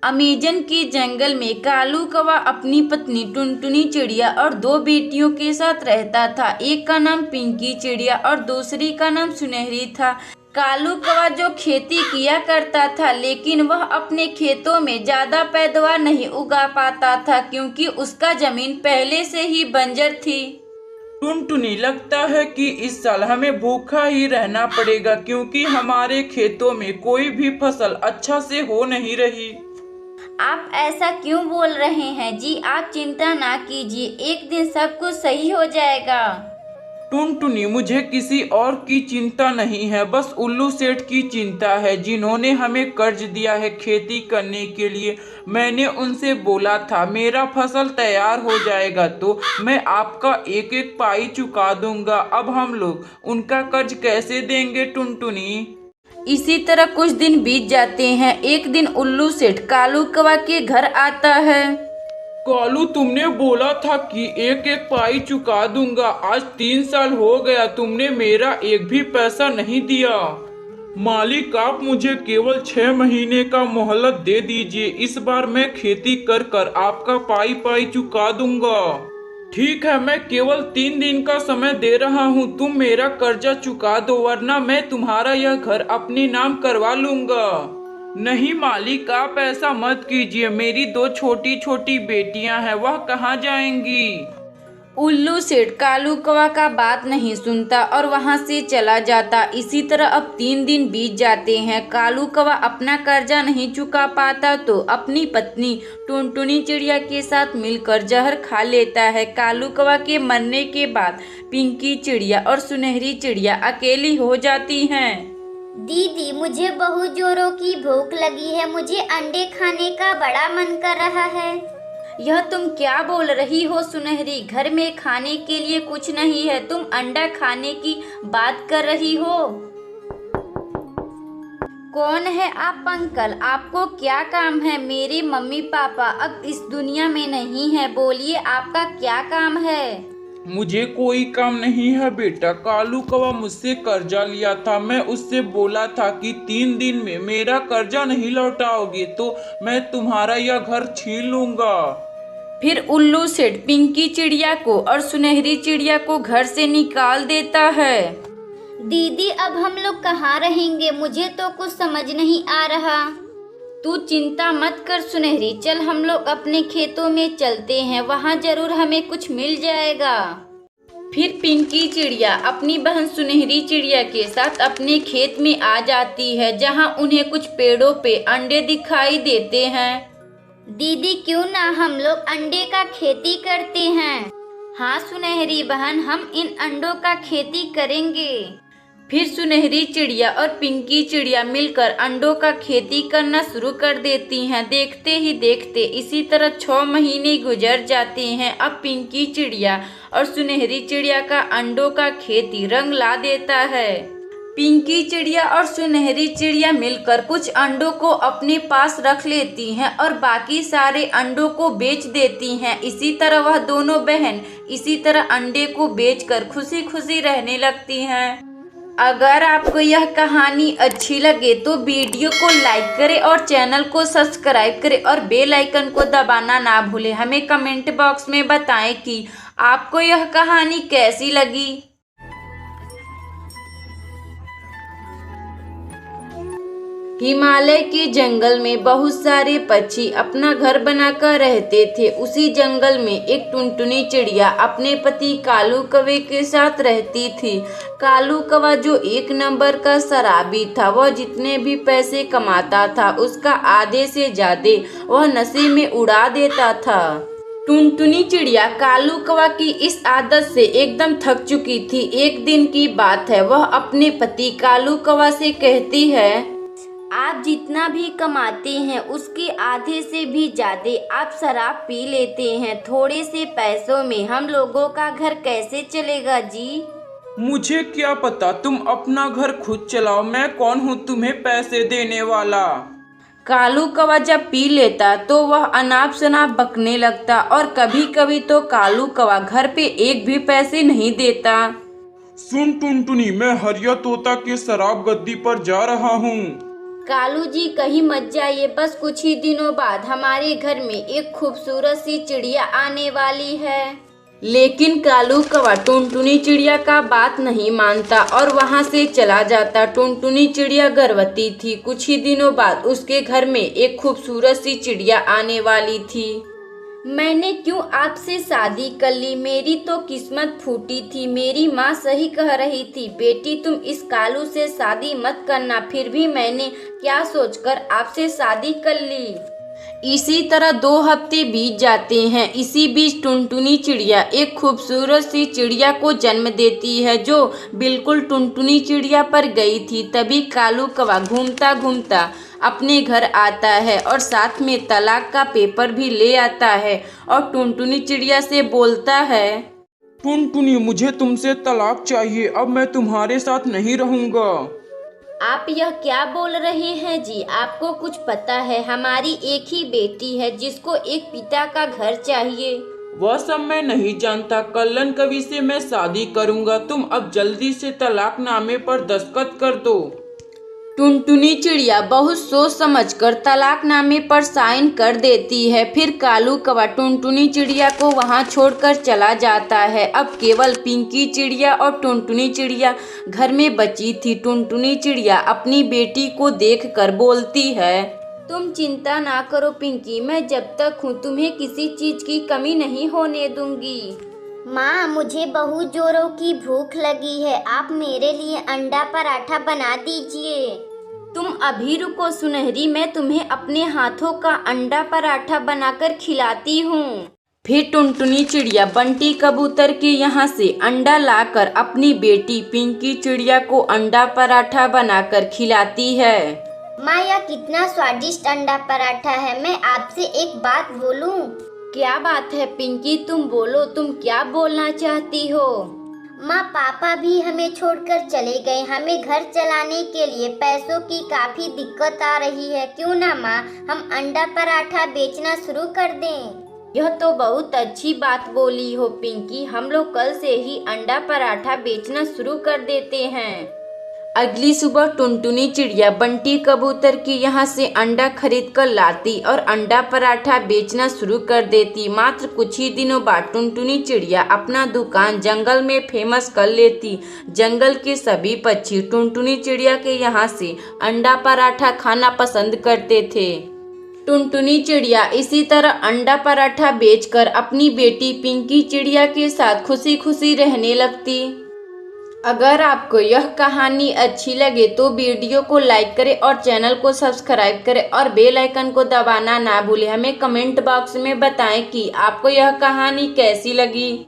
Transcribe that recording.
Amazon के जंगल में कालू कौवा अपनी पत्नी टुनटुनी चिड़िया और दो बेटियों के साथ रहता था। एक का नाम पिंकी चिड़िया और दूसरी का नाम सुनहरी था। कालू कौवा जो खेती किया करता था, लेकिन वह अपने खेतों में ज्यादा पैदावार नहीं उगा पाता था क्योंकि उसका जमीन पहले से ही बंजर थी। टुनटुनी, लगता है कि इस साल हमें भूखा ही रहना पड़ेगा क्योंकि हमारे खेतों में कोई भी फसल अच्छा से हो नहीं रही। आप ऐसा क्यों बोल रहे हैं जी? आप चिंता ना कीजिए, एक दिन सब कुछ सही हो जाएगा। टुनटुनी, मुझे किसी और की चिंता नहीं है, बस उल्लू सेठ की चिंता है जिन्होंने हमें कर्ज दिया है खेती करने के लिए। मैंने उनसे बोला था मेरा फसल तैयार हो जाएगा तो मैं आपका एक एक पाई चुका दूंगा। अब हम लोग उनका कर्ज कैसे देंगे टुनटुनी? इसी तरह कुछ दिन बीत जाते हैं। एक दिन उल्लू सेठ कालू कौवा के घर आता है। कालू, तुमने बोला था कि एक एक पाई चुका दूंगा। आज 3 साल हो गया, तुमने मेरा एक भी पैसा नहीं दिया। मालिक, आप मुझे केवल 6 महीने का मोहलत दे दीजिए। इस बार मैं खेती कर कर आपका पाई पाई चुका दूंगा। ठीक है, मैं केवल 3 दिन का समय दे रहा हूँ। तुम मेरा कर्जा चुका दो वरना मैं तुम्हारा यह घर अपने नाम करवा लूंगा। नहीं मालिक, आप ऐसा मत कीजिए। मेरी 2 छोटी छोटी बेटियां हैं, वह कहाँ जाएंगी? उल्लू सेठ कालू कौवा का बात नहीं सुनता और वहां से चला जाता। इसी तरह अब 3 दिन बीत जाते हैं। कालू कौवा अपना कर्जा नहीं चुका पाता तो अपनी पत्नी टुनटुनी चिड़िया के साथ मिलकर जहर खा लेता है। कालू कौवा के मरने के बाद पिंकी चिड़िया और सुनहरी चिड़िया अकेली हो जाती हैं। दीदी, मुझे बहुत जोरों की भूख लगी है। मुझे अंडे खाने का बड़ा मन कर रहा है। यह तुम क्या बोल रही हो सुनहरी? घर में खाने के लिए कुछ नहीं है, तुम अंडा खाने की बात कर रही हो? कौन है आप अंकल? आपको क्या काम है? मेरे मम्मी पापा अब इस दुनिया में नहीं है। बोलिए, आपका क्या काम है? मुझे कोई काम नहीं है बेटा। कालू कौवा मुझसे कर्जा लिया था। मैं उससे बोला था कि 3 दिन में मेरा कर्जा नहीं लौटाओगे तो मैं तुम्हारा यह घर छीन लूंगा। फिर उल्लू सेठ पिंकी चिड़िया को और सुनहरी चिड़िया को घर से निकाल देता है। दीदी, अब हम लोग कहाँ रहेंगे? मुझे तो कुछ समझ नहीं आ रहा। तू चिंता मत कर सुनहरी, चल हम लोग अपने खेतों में चलते हैं, वहाँ जरूर हमें कुछ मिल जाएगा। फिर पिंकी चिड़िया अपनी बहन सुनहरी चिड़िया के साथ अपने खेत में आ जाती है, जहाँ उन्हें कुछ पेड़ों पे अंडे दिखाई देते हैं। दीदी, क्यों ना हम लोग अंडे का खेती करते हैं? हाँ सुनहरी बहन, हम इन अंडों का खेती करेंगे। फिर सुनहरी चिड़िया और पिंकी चिड़िया मिलकर अंडों का खेती करना शुरू कर देती हैं। देखते ही देखते इसी तरह 6 महीने गुजर जाते हैं। अब पिंकी चिड़िया और सुनहरी चिड़िया का अंडों का खेती रंग ला देता है। पिंकी चिड़िया और सुनहरी चिड़िया मिलकर कुछ अंडों को अपने पास रख लेती हैं और बाकी सारे अंडों को बेच देती हैं। इसी तरह वह दोनों बहन इसी तरह अंडे को बेचकर खुशी खुशी रहने लगती हैं। अगर आपको यह कहानी अच्छी लगे तो वीडियो को लाइक करें और चैनल को सब्सक्राइब करें और बेल आइकन को दबाना ना भूलें। हमें कमेंट बॉक्स में बताएं कि आपको यह कहानी कैसी लगी। हिमालय के जंगल में बहुत सारे पक्षी अपना घर बनाकर रहते थे। उसी जंगल में एक टुनटुनी चिड़िया अपने पति कालू कौवे के साथ रहती थी। कालू कौवा जो 1 नंबर का शराबी था, वह जितने भी पैसे कमाता था उसका आधे से ज्यादा वह नशे में उड़ा देता था। टुनटुनी चिड़िया कालू कौवा की इस आदत से एकदम थक चुकी थी। एक दिन की बात है, वह अपने पति कालू कौवा से कहती है, आप जितना भी कमाते हैं उसके आधे से भी ज्यादा आप शराब पी लेते हैं। थोड़े से पैसों में हम लोगों का घर कैसे चलेगा जी? मुझे क्या पता, तुम अपना घर खुद चलाओ। मैं कौन हूँ तुम्हें पैसे देने वाला? कालू कौवा जब पी लेता तो वह अनाप शनाप बकने लगता और कभी कभी तो कालू कौवा घर पे एक भी पैसे नहीं देता। सुन टुनटुनी, मैं हरिया तोता के शराब गद्दी पर जा रहा हूँ। कालू जी कहीं मत जाइए, बस कुछ ही दिनों बाद हमारे घर में एक खूबसूरत सी चिड़िया आने वाली है। लेकिन कालू कौवा टुनटुनी चिड़िया का बात नहीं मानता और वहां से चला जाता। टुनटुनी चिड़िया गर्भवती थी। कुछ ही दिनों बाद उसके घर में एक खूबसूरत सी चिड़िया आने वाली थी। मैंने क्यों आपसे शादी कर ली, मेरी तो किस्मत फूटी थी। मेरी माँ सही कह रही थी, बेटी तुम इस कालू से शादी मत करना। फिर भी मैंने क्या सोचकर आपसे शादी कर ली। इसी तरह 2 हफ्ते बीत जाते हैं। इसी बीच टुनटुनी चिड़िया एक खूबसूरत सी चिड़िया को जन्म देती है जो बिल्कुल टुनटुनी चिड़िया पर गई थी। तभी कालू कौवा घूमता घूमता अपने घर आता है और साथ में तलाक का पेपर भी ले आता है और टुनटुनी चिड़िया से बोलता है, टुनटुनी, मुझे तुमसे तलाक चाहिए। अब मैं तुम्हारे साथ नहीं रहूंगा। आप यह क्या बोल रहे हैं जी? आपको कुछ पता है? हमारी एक ही बेटी है जिसको एक पिता का घर चाहिए। वह सब मैं नहीं जानता। कल्लन कवि से मैं शादी करूंगा। तुम अब जल्दी से तलाकनामे पर दस्तखत कर दो। टुनटुनी चिड़िया बहुत सोच समझकर तलाकनामे पर साइन कर देती है। फिर कालू कौवा टुनटुनी चिड़िया को वहां छोड़कर चला जाता है। अब केवल पिंकी चिड़िया और टुनटुनी चिड़िया घर में बची थी। टुनटुनी चिड़िया अपनी बेटी को देखकर बोलती है, तुम चिंता ना करो पिंकी, मैं जब तक हूँ तुम्हें किसी चीज की कमी नहीं होने दूंगी। माँ, मुझे बहुत जोरों की भूख लगी है, आप मेरे लिए अंडा पराठा बना दीजिए। तुम अभी रुको सुनहरी, मैं तुम्हें अपने हाथों का अंडा पराठा बनाकर खिलाती हूँ। फिर टुनटुनी चिड़िया बंटी कबूतर के यहाँ से अंडा लाकर अपनी बेटी पिंकी चिड़िया को अंडा पराठा बनाकर खिलाती है। माँ, यह कितना स्वादिष्ट अंडा पराठा है। मैं आपसे एक बात बोलूं? क्या बात है पिंकी, तुम बोलो, तुम क्या बोलना चाहती हो? माँ, पापा भी हमें छोड़कर चले गए। हमें घर चलाने के लिए पैसों की काफी दिक्कत आ रही है। क्यों ना माँ, हम अंडा पराठा बेचना शुरू कर दें? यह तो बहुत अच्छी बात बोली हो पिंकी, हम लोग कल से ही अंडा पराठा बेचना शुरू कर देते हैं। अगली सुबह टुनटुनी चिड़िया बंटी कबूतर की यहाँ से अंडा खरीद कर लाती और अंडा पराठा बेचना शुरू कर देती। मात्र कुछ ही दिनों बाद टुनटुनी चिड़िया अपना दुकान जंगल में फेमस कर लेती। जंगल के सभी पक्षी टुनटुनी चिड़िया के यहाँ से अंडा पराठा खाना पसंद करते थे। टुनटुनी चिड़िया इसी तरह अंडा पराठा बेचकर अपनी बेटी पिंकी चिड़िया के साथ खुशी खुशी रहने लगती। अगर आपको यह कहानी अच्छी लगे तो वीडियो को लाइक करें और चैनल को सब्सक्राइब करें और बेल आइकन को दबाना ना भूलें। हमें कमेंट बॉक्स में बताएं कि आपको यह कहानी कैसी लगी।